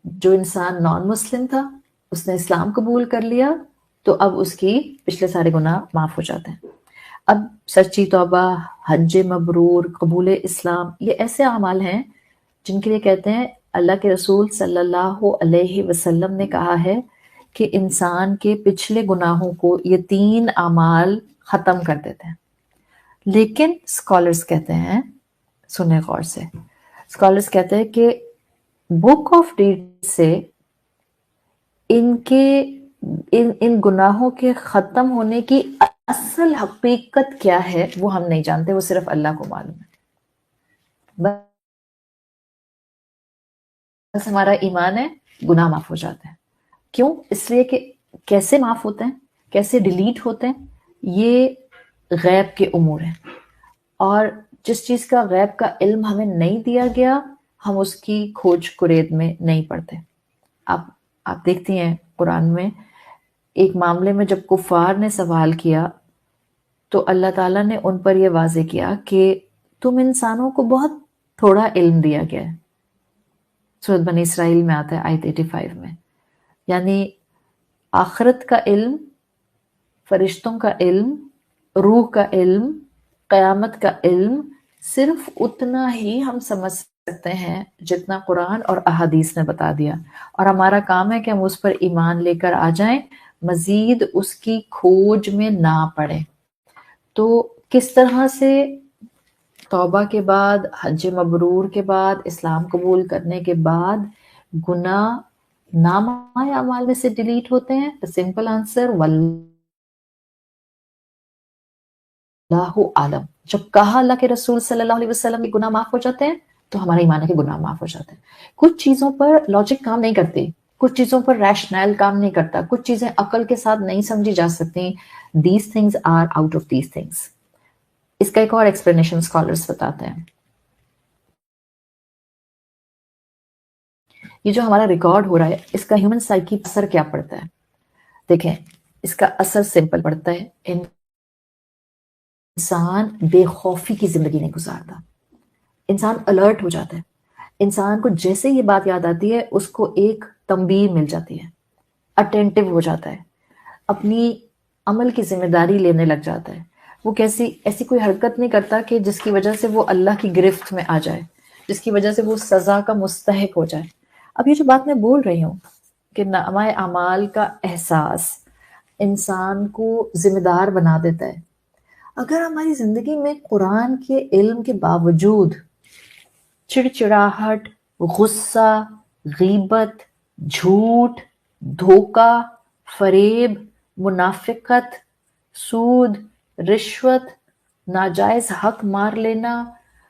جو انسان نان مسلم تھا اس نے اسلام قبول کر لیا تو اب اس کی پچھلے سارے گناہ معاف ہو جاتے ہیں. اب سچی توبہ، حج مبرور، قبول اسلام، یہ ایسے اعمال ہیں جن کے لیے کہتے ہیں اللہ کے رسول صلی اللہ علیہ وسلم نے کہا ہے کہ انسان کے پچھلے گناہوں کو یہ 3 اعمال ختم کر دیتے ہیں. لیکن اسکالرس کہتے ہیں، سنیں غور سے، اسکالرس کہتے ہیں کہ بک آف ڈیڈ سے ان گناہوں کے ختم ہونے کی اصل حقیقت کیا ہے وہ ہم نہیں جانتے، وہ صرف اللہ کو معلوم ہے. بس ہمارا ایمان ہے، گناہ معاف ہو جاتے ہیں. کیوں؟ اس لیے کہ کیسے معاف ہوتے ہیں، کیسے ڈیلیٹ ہوتے ہیں، یہ غیب کے امور ہیں، اور جس چیز کا غیب کا علم ہمیں نہیں دیا گیا ہم اس کی کھوج کرید میں نہیں پڑتے. آپ دیکھتی ہیں قرآن میں ایک معاملے میں جب کفار نے سوال کیا تو اللہ تعالیٰ نے ان پر یہ واضح کیا کہ تم انسانوں کو بہت تھوڑا علم دیا گیا ہے. سورۃ بنی اسرائیل میں آتا ہے آیت 85 میں، یعنی آخرت کا علم، فرشتوں کا علم، روح کا علم، قیامت کا علم صرف اتنا ہی ہم سمجھ سکتے ہیں جتنا قرآن اور احادیث نے بتا دیا، اور ہمارا کام ہے کہ ہم اس پر ایمان لے کر آ جائیں، مزید اس کی کھوج میں نہ پڑیں. تو کس طرح سے توبہ کے بعد، حج مبرور کے بعد، اسلام قبول کرنے کے بعد گناہ نامہ اعمال میں سے ڈیلیٹ ہوتے ہیں؟ سمپل آنسر، واللہ عالم. جب کہا اللہ کے رسول صلی اللہ علیہ وسلم کے گناہ معاف ہو جاتے ہیں تو ہمارا ایمان ہے کہ گناہ معاف ہو جاتے ہیں. کچھ چیزوں پر لاجک کام نہیں کرتی، کچھ چیزوں پر ریشنل کام نہیں کرتا، کچھ چیزیں عقل کے ساتھ نہیں سمجھی جا سکتی. These things are out of these things. اس کا ایک اور ایکسپلینیشن اسکالرس بتاتے ہیں. یہ جو ہمارا ریکارڈ ہو رہا ہے اس کا ہیومن سائیکی پر اثر کیا پڑتا ہے؟ دیکھیں، اس کا اثر سمپل پڑتا ہے، انسان بے خوفی کی زندگی نہیں گزارتا، انسان الرٹ ہو جاتا ہے. انسان کو جیسے یہ بات یاد آتی ہے اس کو ایک تنبیہ مل جاتی ہے، اٹینٹو ہو جاتا ہے، اپنی عمل کی ذمہ داری لینے لگ جاتا ہے. وہ ایسی کوئی حرکت نہیں کرتا کہ جس کی وجہ سے وہ اللہ کی گرفت میں آ جائے، جس کی وجہ سے وہ سزا کا مستحق ہو جائے. اب یہ جو بات میں بول رہی ہوں کہ نامہ اعمال کا احساس انسان کو ذمہ دار بنا دیتا ہے. اگر ہماری زندگی میں قرآن کے علم کے باوجود چڑچڑاہٹ، غصہ، غیبت، جھوٹ، دھوکہ، فریب، منافقت، سود، رشوت، ناجائز حق مار لینا،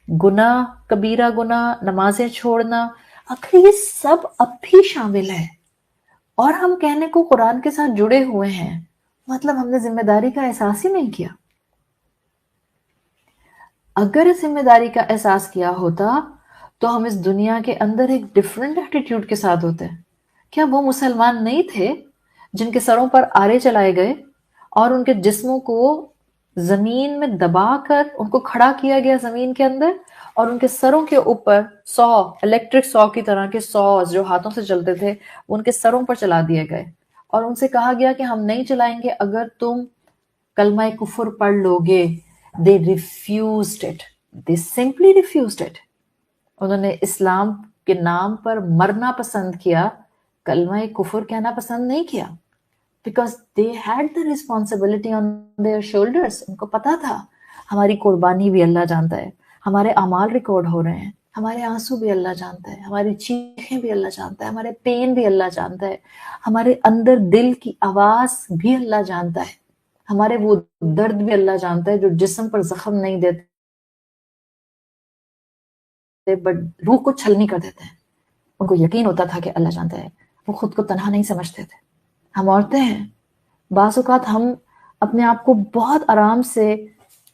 گناہ، کبیرہ گناہ، نمازیں چھوڑنا، اگر یہ سب اب بھی شامل ہے اور ہم کہنے کو قرآن کے ساتھ جڑے ہوئے ہیں، مطلب ہم نے ذمہ داری کا احساس ہی نہیں کیا. اگر اس ذمہ داری کا احساس کیا ہوتا تو ہم اس دنیا کے اندر ایک ڈیفرنٹ ایٹیٹیوڈ کے ساتھ ہوتے ہیں. کیا وہ مسلمان نہیں تھے جن کے سروں پر آرے چلائے گئے اور ان کے جسموں کو زمین میں دبا کر ان کو کھڑا کیا گیا زمین کے اندر، اور ان کے سروں کے اوپر 100 الیکٹرک 100 کی طرح کے 100 جو ہاتھوں سے چلتے تھے ان کے سروں پر چلا دیے گئے، اور ان سے کہا گیا کہ ہم نہیں چلائیں گے اگر تم کلمہ کفر پڑھ لو گے. They refused it. They simply refused it. انہوں نے اسلام کے نام پر مرنا پسند کیا، کلمہ کفر کہنا پسند نہیں کیا. Because they had the responsibility on their shoulders. ان کو پتا تھا ہماری قربانی بھی اللہ جانتا ہے، ہمارے اعمال ریکارڈ ہو رہے ہیں، ہمارے آنسو بھی اللہ جانتا ہے، ہماری چیخیں بھی اللہ جانتا ہے، ہمارے پین بھی اللہ جانتا ہے، ہمارے اندر دل کی آواز بھی اللہ جانتا ہے، ہمارے وہ درد بھی اللہ جانتا ہے جو جسم پر زخم نہیں دیتے بٹ روح کو چھلنی کر دیتے ہیں. ان کو یقین ہوتا تھا کہ اللہ جانتا ہے، وہ خود کو تنہا نہیں سمجھتے تھے. ہم عورتیں ہیں، بعض اوقات ہم اپنے آپ کو بہت آرام سے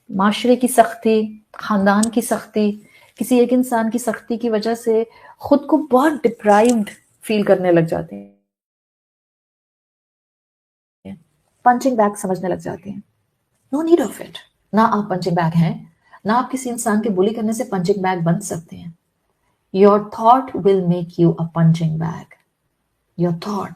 معاشرے کی سختی، خاندان کی سختی، کسی ایک انسان کی سختی کی وجہ سے خود کو بہت ڈپرائیوڈ فیل کرنے لگ جاتے ہیں، پنچنگ بیگ سمجھنے لگ جاتے ہیں. No need of it. نہ آپ پنچنگ بیگ ہیں، نہ آپ کسی انسان کے بولی کرنے سے پنچنگ بیگ بن سکتے ہیں. Your thought will make you a punching bag. your thought.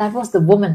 that was the woman.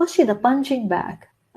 was she the punching bag?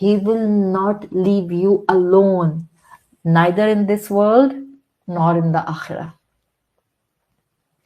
He will not leave you alone, neither in this world nor in the akhirah.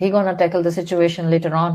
he gonna tackle the situation later on.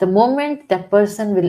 the moment that person will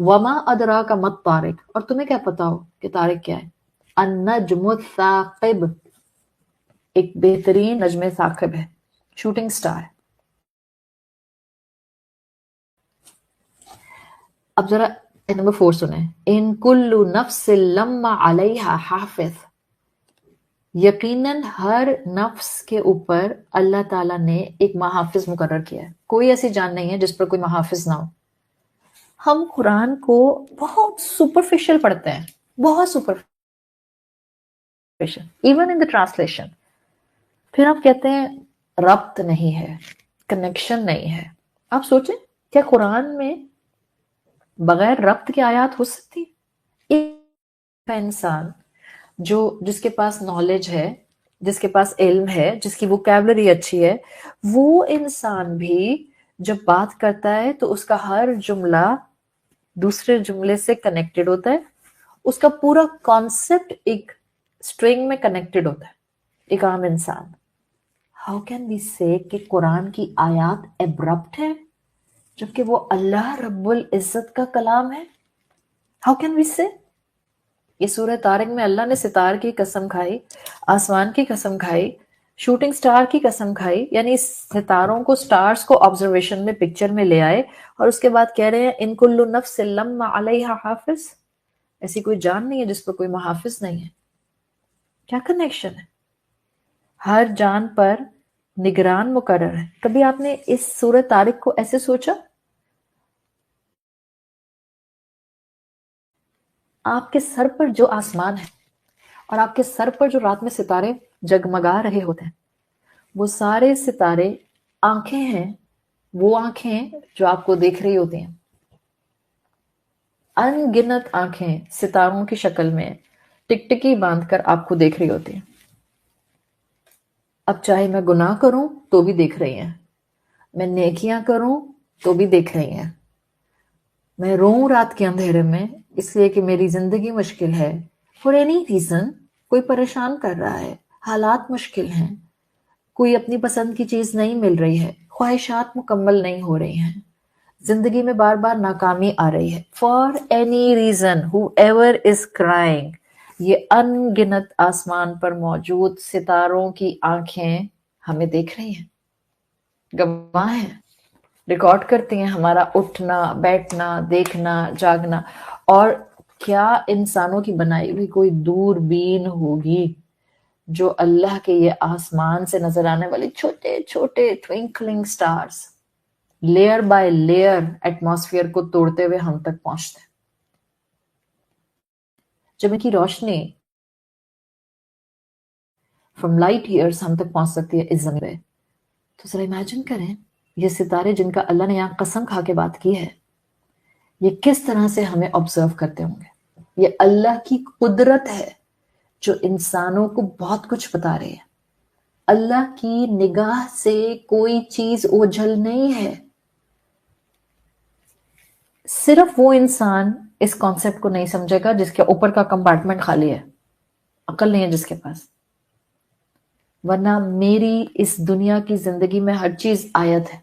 وما ادراک ما الطارق، اور تمہیں کیا پتا ہو کہ طارق کیا ہے؟ النجم الثاقب، ایک بہترین نجم ثاقب ہے، شوٹنگ سٹار ہے۔ اب ذرا نمبر 4 سنیں، ان کل نفس لما علیہا حافظ، یقیناً ہر نفس کے اوپر اللہ تعالیٰ نے ایک محافظ مقرر کیا ہے۔ کوئی ایسی جان نہیں ہے جس پر کوئی محافظ نہ ہو۔ ہم قرآن کو بہت سپرفیشل پڑھتے ہیں، بہت superficial, even in the translation, پھر آپ کہتے ہیں ربط نہیں ہے، کنیکشن نہیں ہے۔ آپ سوچیں کیا قرآن میں بغیر ربط کے آیات ہو سکتی؟ ایک انسان جس کے پاس نالج ہے، جس کے پاس علم ہے، جس کی ووکیبلری اچھی ہے، وہ انسان بھی جب بات کرتا ہے تو اس کا ہر جملہ دوسرے جملے سے کنیکٹڈ ہوتا ہے، اس کا پورا کانسیپٹ ایک سٹرنگ میں کنیکٹڈ ہوتا ہے۔ ایک عام انسان، ہاؤ کین وی سے کہ قرآن کی آیات ابرپٹ ہے جبکہ وہ اللہ رب العزت کا کلام ہے؟ ہاؤ کین وی سے؟ یہ سورہ طارق میں اللہ نے ستارے کی قسم کھائی، آسمان کی قسم کھائی، شوٹنگ سٹار کی قسم کھائی، یعنی ستاروں کو، سٹارز کو آبزرویشن میں، پکچر میں لے آئے، اور اس کے بعد کہہ رہے ہیں ان کل نفس لما علیہا حافظ، ایسی کوئی جان نہیں ہے جس پر کوئی محافظ نہیں ہے۔ کیا کنیکشن ہے؟ ہر جان پر نگران مقرر ہے۔ کبھی آپ نے اس سورہ طارق کو ایسے سوچا؟ آپ کے سر پر جو آسمان ہے اور آپ کے سر پر جو رات میں ستارے جگمگا رہے ہوتے ہیں، وہ سارے ستارے آنکھیں ہیں، وہ آنکھیں جو آپ کو دیکھ رہی ہوتی ہیں، ان گنت آنکھیں ستاروں کی شکل میں ٹکٹکی باندھ کر آپ کو دیکھ رہی ہوتی ہیں۔ اب چاہے میں گناہ کروں تو بھی دیکھ رہی ہیں، میں نیکیاں کروں تو بھی دیکھ رہی ہیں، میں روؤں رات کے اندھیرے میں اس لیے کہ میری زندگی مشکل ہے، فور اینی ریزن، کوئی پریشان کر رہا ہے، حالات مشکل ہیں، کوئی اپنی پسند کی چیز نہیں مل رہی ہے، خواہشات مکمل نہیں ہو رہی ہیں، زندگی میں بار بار ناکامی آ رہی ہے، for any reason who ever is crying, یہ ان گنت آسمان پر موجود ستاروں کی آنکھیں ہمیں دیکھ رہی ہیں، گواہ ہیں، ریکارڈ کرتی ہیں ہمارا اٹھنا، بیٹھنا، دیکھنا، جاگنا۔ اور کیا انسانوں کی بنائی ہوئی کوئی دوربین ہوگی جو اللہ کے یہ آسمان سے نظر آنے والے چھوٹے چھوٹے ٹوئنکلنگ stars layer by layer atmosphere کو توڑتے ہوئے ہم تک پہنچتے ہیں؟ جب ان کی روشنی فرام لائٹ ایئرز ہم تک پہنچ سکتی ہے اس زمین پہ، تو ذرا امیجن کریں یہ ستارے جن کا اللہ نے یہاں قسم کھا کے بات کی ہے، یہ کس طرح سے ہمیں آبزرو کرتے ہوں گے۔ یہ اللہ کی قدرت ہے جو انسانوں کو بہت کچھ بتا رہی ہے۔ اللہ کی نگاہ سے کوئی چیز اوجھل نہیں ہے۔ صرف وہ انسان اس کانسیپٹ کو نہیں سمجھے گا جس کے اوپر کا کمپارٹمنٹ خالی ہے، عقل نہیں ہے جس کے پاس، ورنہ میری اس دنیا کی زندگی میں ہر چیز آیت ہے۔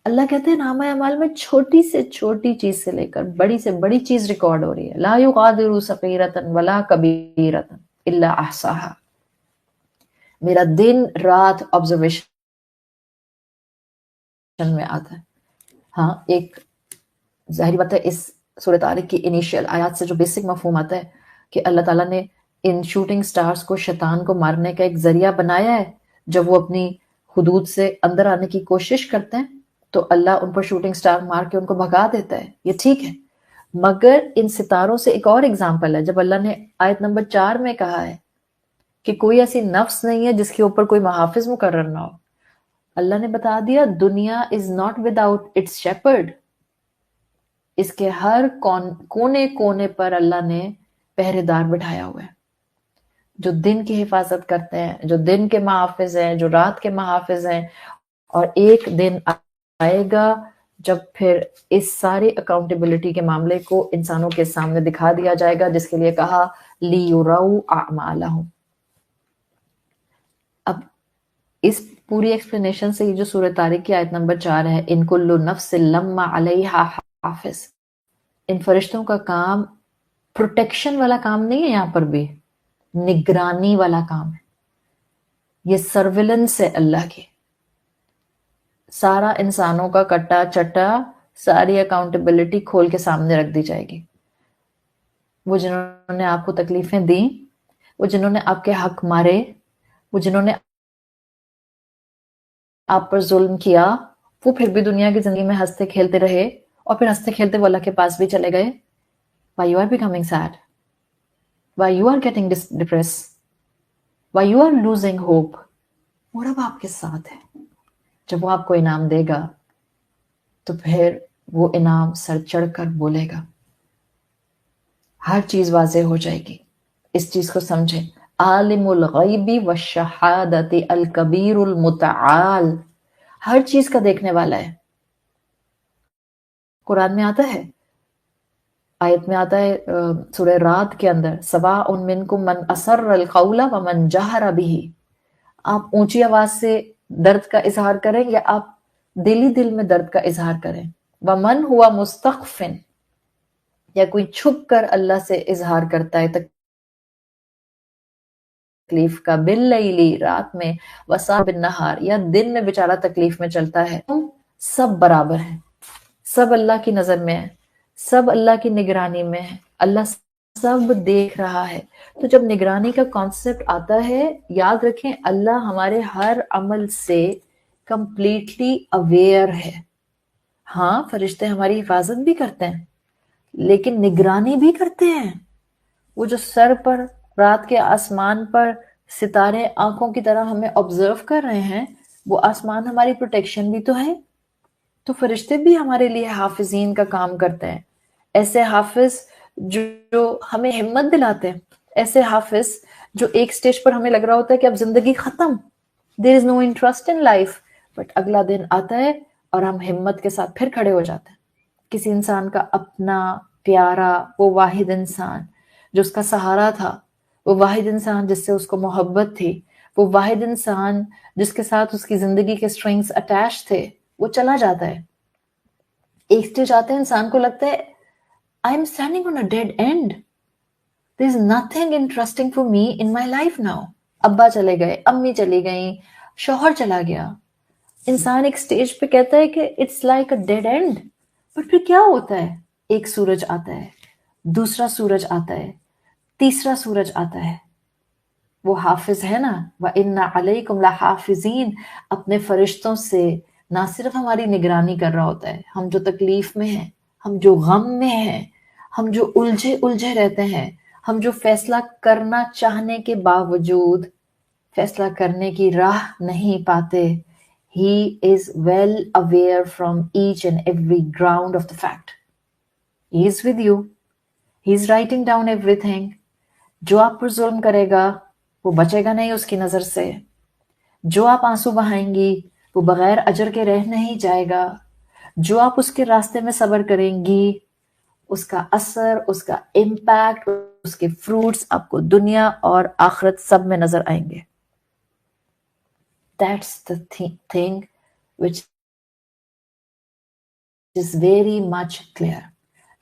اللہ کہتے ہیں نامہ اعمال میں چھوٹی سے چھوٹی چیز سے لے کر بڑی سے بڑی چیز ریکارڈ ہو رہی ہے، لا یغادر صغیرۃ ولا کبیرۃ الا احصاها۔ میرا دن رات آبزرویشن میں آتا ہے۔ ہاں، ایک ظاہری بات ہے اس سورۃ طارق کی انیشیل آیات سے جو بیسک مفہوم آتا ہے کہ اللہ تعالیٰ نے ان شوٹنگ سٹارز کو شیطان کو مارنے کا ایک ذریعہ بنایا ہے۔ جب وہ اپنی حدود سے اندر آنے کی کوشش کرتے ہیں تو اللہ ان پر شوٹنگ سٹار مار کے ان کو بھگا دیتا ہے، یہ ٹھیک ہے۔ مگر ان ستاروں سے ایک اور اگزامپل ہے، جب اللہ نے آیت نمبر 4 میں کہا ہے کہ کوئی ایسی نفس نہیں ہے جس کے اوپر کوئی محافظ مقرر نہ ہو، اللہ نے بتا دیا دنیا is not without its shepherd. اس کے ہر کونے کونے پر اللہ نے پہرے دار بٹھایا ہوا ہے جو دن کی حفاظت کرتے ہیں، جو دن کے محافظ ہیں، جو رات کے محافظ ہیں۔ اور ایک دن آئے گا جب پھر اس ساری اکاؤنٹیبلٹی کے معاملے کو انسانوں کے سامنے دکھا دیا جائے گا، جس کے لیے کہا لِيُرَوْا أَعْمَالَهُمْ۔ اب اس پوری ایکسپلینیشن سے یہ جو سورہ طارق کی آیت نمبر 4 ہے، ان کل نفس لما علیہا حافظ، ان فرشتوں کا کام پروٹیکشن والا کام نہیں ہے، یہاں پر بھی نگرانی والا کام ہے، یہ سرویلنس ہے اللہ کی. سارا انسانوں کا کٹا چٹا، ساری اکاؤنٹیبلٹی کھول کے سامنے رکھ دی جائے گی. وہ جنہوں نے آپ کو تکلیفیں دیں، وہ جنہوں نے آپ کے حق مارے، وہ جنہوں نے آپ پر ظلم کیا، وہ پھر بھی دنیا کی زندگی میں ہنستے کھیلتے رہے، اور پھر ہنستے کھیلتے وہ اللہ کے پاس بھی چلے گئے. Why you are becoming sad? Why you are getting depressed? Why you are losing hope? وہ رب آپ کے ساتھ ہے. جب وہ آپ کو انعام دے گا تو پھر وہ انعام سر چڑھ کر بولے گا. ہر چیز واضح ہو جائے گی. اس چیز کو سمجھیں، عالم الغیب والشہادت الکبیر المتعال، ہر چیز کا دیکھنے والا ہے. قرآن میں آتا ہے، آیت میں آتا ہے سورہ رات کے اندر، سواء منکم من اسر القول ومن جہر بہ. آپ اونچی آواز سے درد کا اظہار کریں یا آپ دلی دل میں درد کا اظہار کریں. ومن ہوا مستخف، یا کوئی چھپ کر اللہ سے اظہار کرتا ہے تکلیف کا، باللیلی، رات میں، وسا بالنہار، یا دن میں بیچارہ تکلیف میں چلتا ہے. سب برابر ہیں، سب اللہ کی نظر میں ہے، سب اللہ کی نگرانی میں ہے، اللہ سب دیکھ رہا ہے. تو جب نگرانی کا کانسیپٹ آتا ہے، یاد رکھیں اللہ ہمارے ہر عمل سے کمپلیٹلی اویئر ہے. ہاں فرشتے ہماری حفاظت بھی کرتے ہیں لیکن نگرانی بھی کرتے ہیں. وہ جو سر پر رات کے آسمان پر ستارے آنکھوں کی طرح ہمیں آبزرو کر رہے ہیں، وہ آسمان ہماری پروٹیکشن بھی تو ہے. تو فرشتے بھی ہمارے لیے حافظین کا کام کرتے ہیں. ایسے حافظ جو ہمیں ہمت دلاتے ہیں، ایسے حافظ جو ایک سٹیج پر ہمیں لگ رہا ہوتا ہے کہ اب زندگی ختم، there is no interest in life، but اگلا دن آتا ہے اور ہم ہمت کے ساتھ پھر کھڑے ہو جاتے ہیں. کسی انسان کا اپنا پیارا، وہ واحد انسان جو اس کا سہارا تھا، وہ واحد انسان جس سے اس کو محبت تھی، وہ واحد انسان جس کے ساتھ اس کی زندگی کے سٹرنگز اٹیچ تھے، وہ چلا جاتا ہے. ایک سٹیج آتا ہے انسان کو لگتا ہے I am standing on a dead end. There is nothing interesting for me in my life now. ابا چلے گئے، امی چلی گئیں، شوہر چلا گیا. انسان ایک سٹیج پہ کہتا ہے کہ it's like a dead end. But پھر کیا ہوتا ہے؟ ایک سورج آتا ہے، دوسرا سورج آتا ہے، تیسرا سورج آتا ہے. وہ حافظ ہے نا، وَإِنَّ عَلَيْكُمْ لَحَافِظِينَ، اپنے فرشتوں سے نہ صرف ہماری نگرانی کر رہا ہوتا ہے. ہم جو تکلیف میں ہیں، ہم جو غم میں ہیں، ہم جو الجھے رہتے ہیں، ہم جو فیصلہ کرنا چاہنے کے باوجود فیصلہ کرنے کی راہ نہیں پاتے، He is well aware from each and every ground of the fact. He is with you. He is writing down everything. جو آپ پر ظلم کرے گا وہ بچے گا نہیں اس کی نظر سے. جو آپ آنسو بہائیں گی وہ بغیر اجر کے رہ نہیں جائے گا. جو آپ اس کے راستے میں صبر کریں گی، اس کا اثر، اس کا امپیکٹ، اس کے فروٹس آپ کو دنیا اور آخرت سب میں نظر آئیں گے. That's the thing which is very much clear.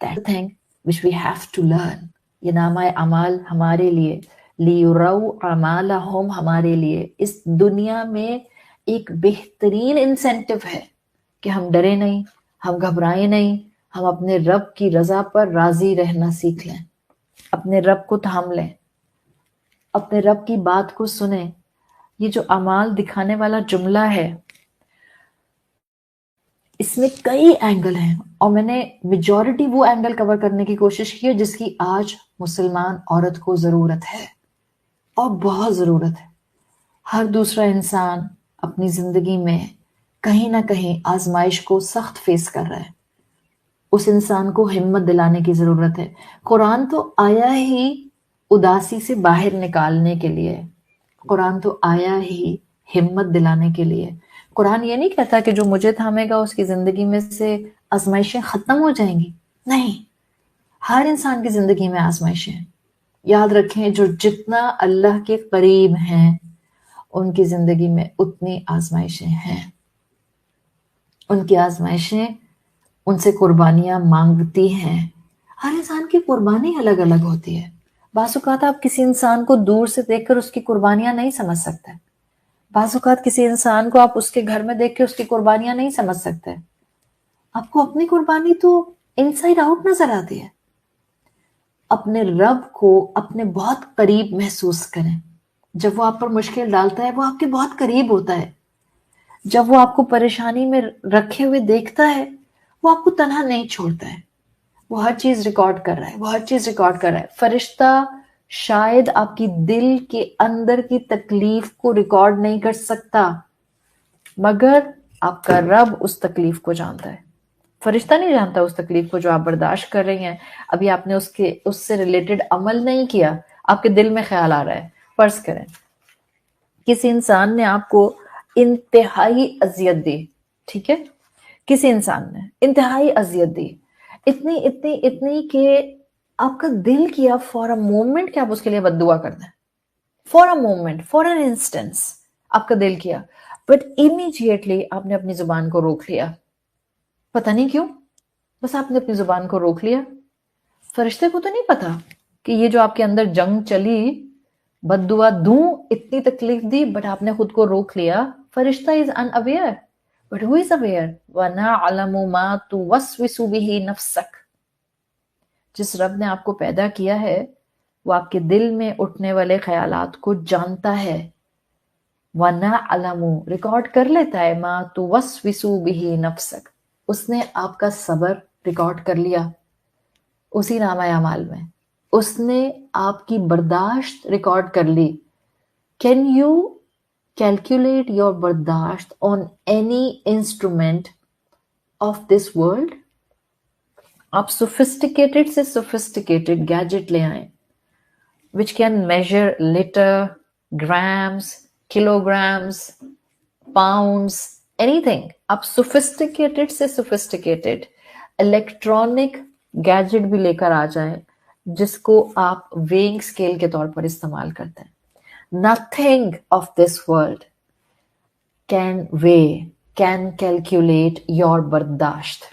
That's the thing which we have to learn. یہ نامہ اعمال ہمارے لیے، لِيُرَوْا أَعْمَالَهُمْ، ہمارے لیے اس دنیا میں ایک بہترین انسینٹو ہے کہ ہم ڈرے نہیں، ہم گھبرائیں نہیں، ہم اپنے رب کی رضا پر راضی رہنا سیکھ لیں، اپنے رب کو تھام لیں، اپنے رب کی بات کو سنیں. یہ جو اعمال دکھانے والا جملہ ہے اس میں کئی اینگل ہیں، اور میں نے میجورٹی وہ اینگل کور کرنے کی کوشش کی ہے جس کی آج مسلمان عورت کو ضرورت ہے، اور بہت ضرورت ہے. ہر دوسرا انسان اپنی زندگی میں کہیں نہ کہیں آزمائش کو سخت فیس کر رہا ہے. اس انسان کو ہمت دلانے کی ضرورت ہے. قرآن تو آیا ہی اداسی سے باہر نکالنے کے لیے، قرآن تو آیا ہی ہمت دلانے کے لیے. قرآن یہ نہیں کہتا کہ جو مجھے تھامے گا اس کی زندگی میں سے آزمائشیں ختم ہو جائیں گی. نہیں، ہر انسان کی زندگی میں آزمائشیں ہیں. یاد رکھیں جو جتنا اللہ کے قریب ہیں ان کی زندگی میں اتنی آزمائشیں ہیں. ان کی آزمائشیں ان سے قربانیاں مانگتی ہیں. ہر انسان کی قربانی الگ الگ ہوتی ہے. بعض اوقات آپ کسی انسان کو دور سے دیکھ کر اس کی قربانیاں نہیں سمجھ سکتے. بعض اوقات کسی انسان کو آپ اس کے گھر میں دیکھ کے اس کی قربانیاں نہیں سمجھ سکتے. آپ کو اپنی قربانی تو انسائڈ آؤٹ نظر آتی ہے. اپنے رب کو اپنے بہت قریب محسوس کریں. جب وہ آپ پر مشکل ڈالتا ہے وہ آپ کے بہت قریب ہوتا ہے. جب وہ آپ کو پریشانی میں رکھے ہوئے دیکھتا ہے وہ آپ کو تنہا نہیں چھوڑتا ہے. وہ ہر چیز ریکارڈ کر رہا ہے. وہ ہر چیز ریکارڈ کر رہا ہے. فرشتہ شاید آپ کی دل کے اندر کی تکلیف کو ریکارڈ نہیں کر سکتا مگر آپ کا رب اس تکلیف کو جانتا ہے. فرشتہ نہیں جانتا اس تکلیف کو جو آپ برداشت کر رہی ہیں. ابھی آپ نے اس سے ریلیٹڈ عمل نہیں کیا, آپ کے دل میں خیال آ رہا ہے. فرض کریں کسی انسان نے آپ کو انتہائی اذیت دی, ٹھیک ہے, کسی انسان نے انتہائی اذیت دی, اتنی اتنی اتنی کہ آپ کا دل کیا فار اے مومنٹ کہ آپ اس کے لیے بد دعا کر دیں. For a moment, for an instance آپ کا دل کیا, بٹ امیڈیٹلی آپ نے اپنی زبان کو روک لیا. پتہ نہیں کیوں, بس آپ نے اپنی زبان کو روک لیا. فرشتے کو تو نہیں پتا کہ یہ جو آپ کے اندر جنگ چلی, بد دعا دوں, اتنی تکلیف دی, بٹ آپ نے خود کو روک لیا. فرشتہ is unaware, but he is aware. وَنَعْلَمُ مَا تُوَسْوِسُ بِهِ نَفْسَكَ. جس رب نے آپ کو پیدا کیا ہے وہ آپ کے دل میں اٹھنے والے خیالات کو جانتا ہے. وَنَعْلَمُ ریکارڈ کر لیتا ہے. مَا تُوَسْوِسُ بِهِ نَفْسَكَ. اس نے آپ کا صبر ریکارڈ کر لیا اسی نامہ اعمال میں. اس نے آپ کی برداشت ریکارڈ کر لی. کین یو کیلکولیٹ یور برداشت on any instrument of this world? آپ سوفسٹیکیٹڈ سے سوفسٹیکیٹڈ گیجٹ لے آئیں which can measure liter, grams, kilograms, pounds, anything. آپ sophisticated سے sophisticated electronic gadget بھی لے کر آ جائیں جس کو آپ weighing scale کے طور پر استعمال کرتے ہیں. Nothing of this world can weigh, can calculate your برداشت.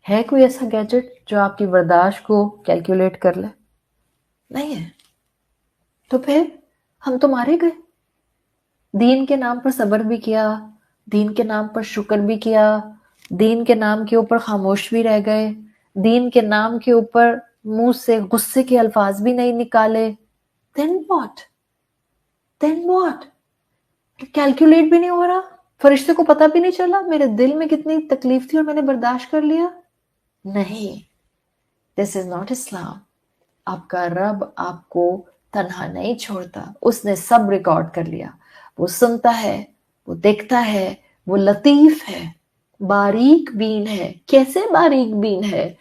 ہے کوئی ایسا گیجٹ جو آپ کی برداشت کو کیلکولیٹ کر لے؟ نہیں ہے. تو پھر ہم تو مارے گئے. دین کے نام پر صبر بھی کیا, دین کے نام پر شکر بھی کیا, دین کے نام کے اوپر خاموش بھی رہ گئے, دین کے نام کے اوپر منہ سے غصے کے الفاظ بھی نہیں نکالے. then what? کیلکولیٹ بھی نہیں ہو رہا. فرشتے کو پتہ بھی نہیں چلا میرے دل میں کتنی تکلیف تھی اور میں نے برداشت کر لیا. نہیں, this is not Islam. آپ کا رب آپ کو تنہا نہیں چھوڑتا. اس نے سب ریکارڈ کر لیا. وہ سنتا ہے, وہ دیکھتا ہے, وہ لطیف ہے, باریک بین ہے. کیسے باریک بین ہے؟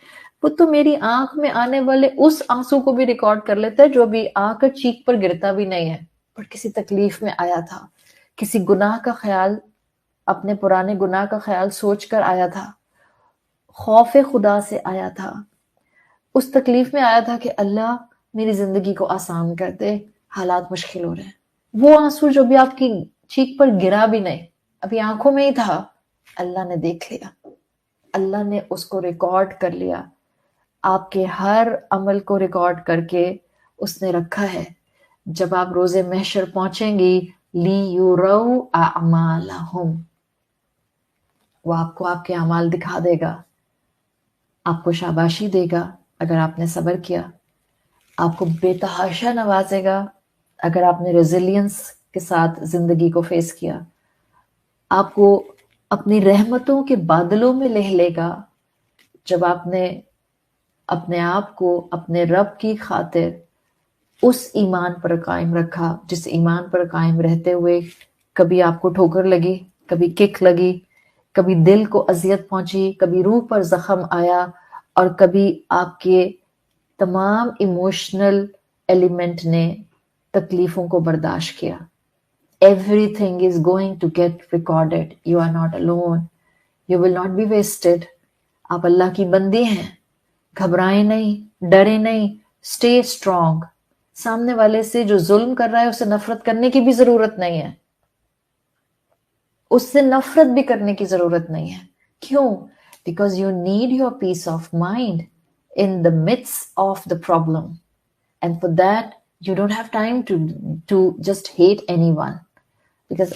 وہ تو میری آنکھ میں آنے والے اس آنسو کو بھی ریکارڈ کر لیتا ہے جو ابھی آ کر چیک پر گرتا بھی نہیں ہے, پر کسی تکلیف میں آیا تھا, کسی گناہ کا خیال, اپنے پرانے گناہ کا خیال سوچ کر آیا تھا, خوف خدا سے آیا تھا, اس تکلیف میں آیا تھا کہ اللہ میری زندگی کو آسان کر دے, حالات مشکل ہو رہے ہیں. وہ آنسو جو بھی آپ کی چیک پر گرا بھی نہیں, ابھی آنکھوں میں ہی تھا, اللہ نے دیکھ لیا, اللہ نے اس کو ریکارڈ کر لیا. آپ کے ہر عمل کو ریکارڈ کر کے اس نے رکھا ہے. جب آپ روز محشر پہنچیں گی, لِيُرَوْا أَعْمَالَهُمْ, وہ آپ کو آپ کے اعمال دکھا دے گا, آپ کو شاباشی دے گا اگر آپ نے صبر کیا, آپ کو بے تحاشا نوازے گا اگر آپ نے ریزیلینس کے ساتھ زندگی کو فیس کیا, آپ کو اپنی رحمتوں کے بادلوں میں لے لے گا جب آپ نے اپنے آپ کو اپنے رب کی خاطر اس ایمان پر قائم رکھا جس ایمان پر قائم رہتے ہوئے کبھی آپ کو ٹھوکر لگی, کبھی کک لگی, کبھی دل کو اذیت پہنچی, کبھی روح پر زخم آیا, اور کبھی آپ کے تمام ایموشنل ایلیمنٹ نے تکلیفوں کو برداشت کیا. Everything is going to get recorded. You are not alone. You will not be wasted. آپ اللہ کی بندی ہیں, گھبرائیں نہیں, ڈریں نہیں, stay strong. سامنے والے سے جو ظلم کر رہا ہے اسے نفرت کرنے کی بھی ضرورت نہیں ہے, اس سے نفرت بھی کرنے کی ضرورت نہیں ہے. کیوں؟ because you need your peace of mind in the midst of the problem. And for that, you don't have time to just hate anyone. Because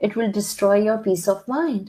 it will destroy your peace of mind.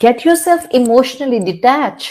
get yourself emotionally detached.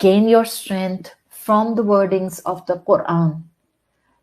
gain your strength from the wordings of the Quran.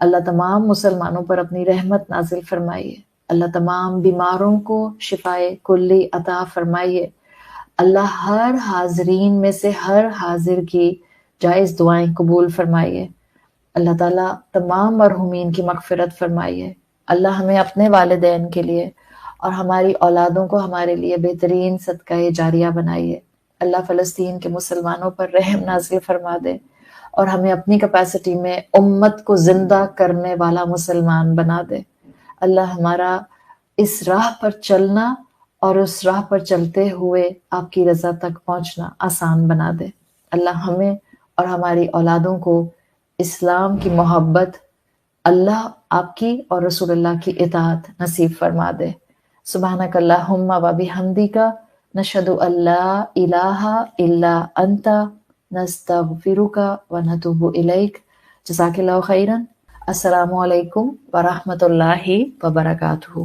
اللہ تمام مسلمانوں پر اپنی رحمت نازل فرمائیے، اللہ تمام بیماروں کو شفائے کلی عطا فرمائیے، اللہ ہر حاضرین میں سے ہر حاضر کی جائز دعائیں قبول فرمائیے، اللہ تعالیٰ تمام مرحومین کی مغفرت فرمائیے، اللہ ہمیں اپنے والدین کے لیے اور ہماری اولادوں کو ہمارے لیے بہترین صدقہ جاریہ بنائیے، اللہ فلسطین کے مسلمانوں پر رحم نازل فرما دے اور ہمیں اپنی کیپیسٹی میں امت کو زندہ کرنے والا مسلمان بنا دے، اللہ ہمارا اس راہ پر چلنا اور اس راہ پر چلتے ہوئے آپ کی رضا تک پہنچنا آسان بنا دے، اللہ ہمیں اور ہماری اولادوں کو اسلام کی محبت، اللہ آپ کی اور رسول اللہ کی اطاعت نصیب فرما دے۔ سبحانک اللہم و بحمدک نشہد ان لا الہ الا انت نستغفرک و نتوب الیک۔ جزاک اللہ خیرا۔ السلام علیکم ورحمۃ اللہ وبرکاتہ۔